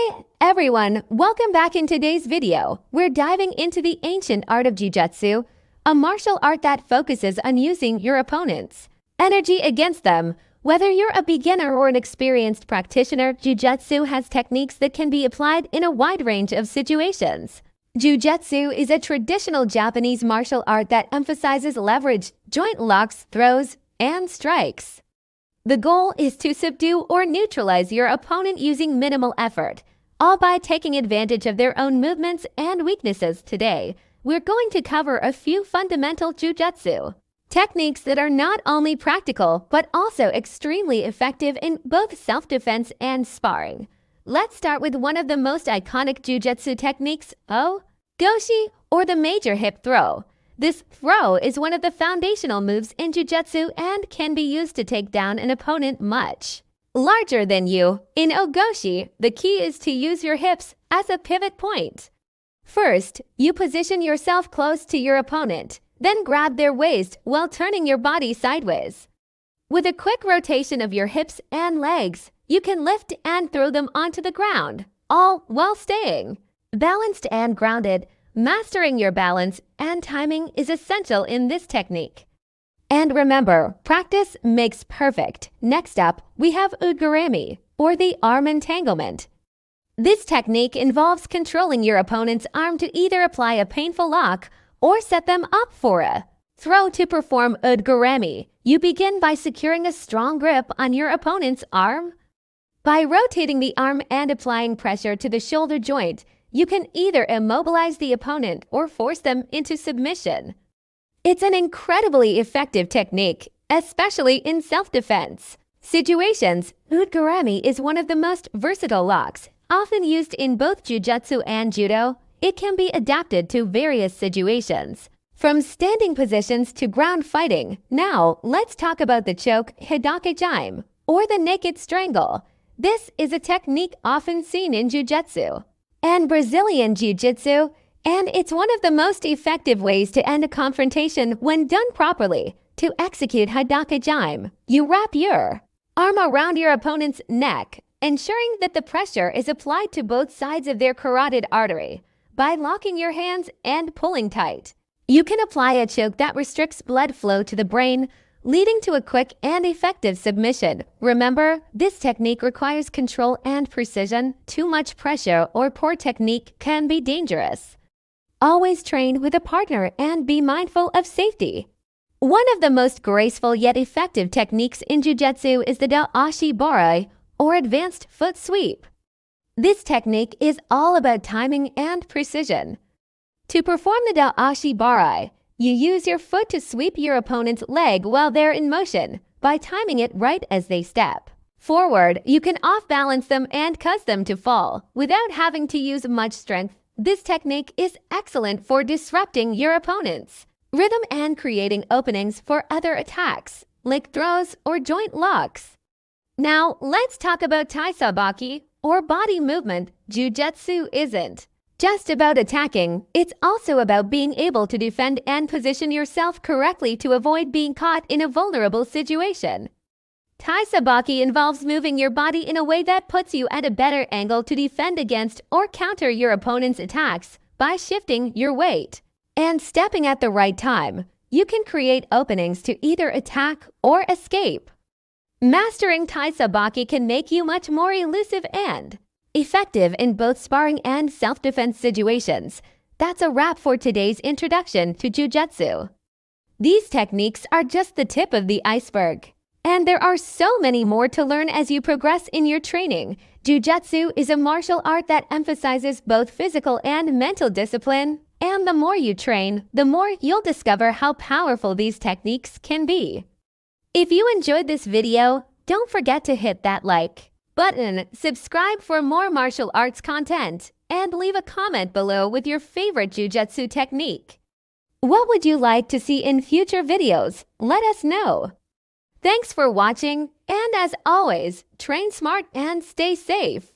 Hi everyone, welcome back. In today's video, we're diving into the ancient art of Jujutsu, a martial art that focuses on using your opponent's energy against them. Whether you're a beginner or an experienced practitioner, Jujutsu has techniques that can be applied in a wide range of situations. Jujutsu is a traditional Japanese martial art that emphasizes leverage, joint locks, throws, and strikes. The goal is to subdue or neutralize your opponent using minimal effort, all by taking advantage of their own movements and weaknesses. Today, we're going to cover a few fundamental Jujutsu techniques that are not only practical, but also extremely effective in both self-defense and sparring. Let's start with one of the most iconic Jujutsu techniques, O Goshi, or the major hip throw. This throw is one of the foundational moves in Jujutsu and can be used to take down an opponent much larger than you. In O Goshi, the key is to use your hips as a pivot point. First, you position yourself close to your opponent, then grab their waist while turning your body sideways. With a quick rotation of your hips and legs, you can lift and throw them onto the ground, all while staying balanced and grounded. Mastering your balance and timing is essential in this technique. And remember, practice makes perfect. Next up, we have Udgarami, or the arm entanglement. This technique involves controlling your opponent's arm to either apply a painful lock or set them up for a throw. To perform Udgarami, you begin by securing a strong grip on your opponent's arm. By rotating the arm and applying pressure to the shoulder joint, you can either immobilize the opponent or force them into submission. It's an incredibly effective technique, especially in self-defense situations. Udgarami is one of the most versatile locks, often used in both Jujutsu and Judo. It can be adapted to various situations, from standing positions to ground fighting. Now, let's talk about the choke Hidakejime, or the naked strangle. This is a technique often seen in Jujutsu and Brazilian Jiu-Jitsu, and it's one of the most effective ways to end a confrontation when done properly. To execute Hidakejime, you wrap your arm around your opponent's neck, ensuring that the pressure is applied to both sides of their carotid artery. By locking your hands and pulling tight, you can apply a choke that restricts blood flow to the brain, leading to a quick and effective submission. Remember, this technique requires control and precision. Too much pressure or poor technique can be dangerous. Always train with a partner and be mindful of safety. One of the most graceful yet effective techniques in Jujutsu is the Daoshi Barai, or advanced foot sweep. This technique is all about timing and precision. To perform the Daoshi Barai, you use your foot to sweep your opponent's leg while they're in motion. By timing it right as they step forward, you can off-balance them and cause them to fall without having to use much strength. This technique is excellent for disrupting your opponent's rhythm and creating openings for other attacks, like throws or joint locks. Now, let's talk about Taisabaki, or body movement. Jujutsu isn't just about attacking, it's also about being able to defend and position yourself correctly to avoid being caught in a vulnerable situation. Taisabaki involves moving your body in a way that puts you at a better angle to defend against or counter your opponent's attacks. By shifting your weight and stepping at the right time, you can create openings to either attack or escape. Mastering Taisabaki can make you much more elusive and effective in both sparring and self-defense situations. That's a wrap for today's introduction to Jujutsu. These techniques are just the tip of the iceberg, and there are so many more to learn as you progress in your training. Jujutsu is a martial art that emphasizes both physical and mental discipline, and the more you train, the more you'll discover how powerful these techniques can be. If you enjoyed this video, don't forget to hit that like button, subscribe for more martial arts content, and leave a comment below with your favorite Jujutsu technique. What would you like to see in future videos? Let us know. Thanks for watching, and as always, train smart and stay safe.